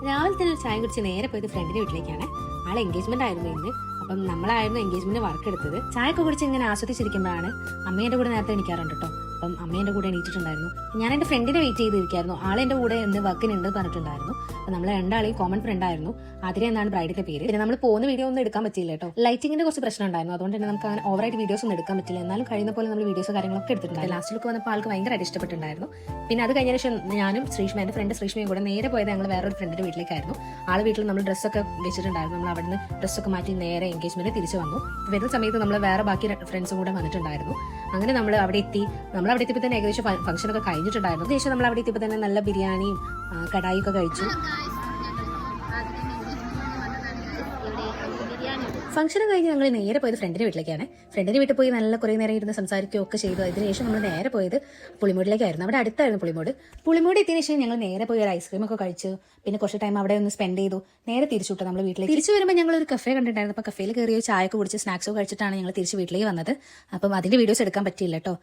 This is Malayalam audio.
രാവിലെ തന്നെ ഒരു ചായ കുടിച്ച് നേരെ പോയത് ഫ്രണ്ടിന്റെ വീട്ടിലേക്കാണ്. ആളെ എൻഗേജ്മെന്റ് ആയിരുന്നു ഇന്ന്. അപ്പം നമ്മളായിരുന്നു എൻഗേജ്മെന്റ് വർക്ക് എടുത്തത്. ചായയൊക്കെ കുടിച്ച് ഇങ്ങനെ ആസ്വദിച്ചിരിക്കുമ്പോഴാണ് അമ്മേന്റെ കൂടെ നേരത്തെ എണീക്കാറുണ്ട് കേട്ടോ. അപ്പം അമ്മേന്റെ കൂടെ എണീറ്റിട്ടുണ്ടായിരുന്നു. ഞാൻ എന്റെ ഫ്രണ്ടിനെ വെയിറ്റ് ചെയ്തിരിക്കായിരുന്നു. ആളെന്റെ കൂടെ ഇന്ന് വർക്കിനുണ്ട് പറഞ്ഞിട്ടുണ്ടായിരുന്നു. അപ്പൊ നമ്മൾ രണ്ടാളെയും കോമൺ ഫ്രണ്ട് ആയിരുന്നു. ആതിര എന്നാണ് ബ്രൈഡിന്റെ പേര്. പിന്നെ നമ്മൾ പോകുന്ന വീഡിയോ ഒന്നും എടുക്കാൻ പറ്റില്ല കേട്ടോ. ലൈറ്റിങ്ങിന്റെ കുറച്ച് പ്രശ്നം ഉണ്ടായിരുന്നു. അതുകൊണ്ട് തന്നെ നമുക്ക് അങ്ങനെ ഓവറായിട്ട് വീഡിയോസ് ഒന്നും എടുക്കാൻ പറ്റില്ല. എന്നാലും കഴിയുന്ന പോലെ നമ്മൾ വീഡിയോസ് കാര്യങ്ങളൊക്കെ എടുത്തിട്ടുണ്ടായിരുന്നു. ലാസ്റ്റിലേക്ക് വന്നപ്പോൾ ആൾക്ക് ഭയങ്കരമായിട്ട് ഇഷ്ടപ്പെട്ടിട്ടുണ്ടായിരുന്നു. പിന്നെ അത് കഴിഞ്ഞ ശേഷം ഞാനും ശ്രീഷ്മ എന്റെ ഫ്രണ്ട് ശ്രീഷ്മയും കൂടെ നേരെ പോയത് ഞങ്ങൾ വേറൊരു ഫ്രണ്ടിന്റെ വീട്ടിലേക്കായിരുന്നു. ആളെ വീട്ടിൽ നമ്മൾ ഡ്രസ്സൊക്കെ വെച്ചിട്ടുണ്ടായിരുന്നു. നമ്മൾ അവിടുന്ന് ഡ്രസ്സൊക്കെ മാറ്റി നേരെ എൻഗേജ്മെന്റ് തിരിച്ചു വന്നു. വരുന്ന സമയത്ത് നമ്മൾ വേറെ ബാക്കി ഫ്രണ്ട്സും കൂടെ വന്നിട്ടുണ്ടായിരുന്നു. അങ്ങനെ നമ്മൾ അവിടെ എത്തിയപ്പോൾ തന്നെ ഏകദേശം ഫംഗ്ഷനൊക്കെ കഴിഞ്ഞിട്ടുണ്ടായിരുന്നു. ശേഷം നമ്മൾ അവിടെ എത്തിയപ്പോൾ തന്നെ നല്ല ബിരിയാണിയും കടായിയൊക്കെ കഴിച്ചു. ഫംഗ്ഷൻ കഴിഞ്ഞ് ഞങ്ങൾ നേരെ പോയത് ഫ്രണ്ടിന്റെ വീട്ടിലേക്കാണ്. ഫ്രണ്ടിന്റെ വീട്ടിൽ പോയി നല്ല കുറേ നേരം ഇരുന്ന് സംസാരിക്കുകയൊക്കെ ചെയ്തു. അതിനുശേഷം നമ്മൾ നേരെ പോയത് പുളിമൂടിലേക്കായിരുന്നു. അവിടെ അടുത്തായിരുന്നു പുളിമൂട് എത്തിയതിനു ശേഷം ഞങ്ങൾ നേരെ പോയി ഒരു ഐസ്ക്രീം ഒക്കെ കഴിച്ചു. പിന്നെ കുറച്ച് ടൈം അവിടെ ഒന്ന് സ്പെൻഡ് ചെയ്തു. നേരെ തിരിച്ചു വിട്ടു നമ്മൾ വീട്ടിലേക്ക്. തിരിച്ചു വരുമ്പോൾ ഞങ്ങൾ ഒരു കഫേ കണ്ടിട്ടുണ്ടായിരുന്നു. അപ്പോൾ കഫേയിൽ കയറിയോ ചായയൊക്കെ കുടിച്ച് സ്നാക്സൊക്കെ കഴിച്ചിട്ടാണ് ഞങ്ങൾ തിരിച്ച് വീട്ടിലേക്ക് വന്നത്. അപ്പം അതിന്റെ വീഡിയോസ് എടുക്കാൻ പറ്റിയില്ല കേട്ടോ.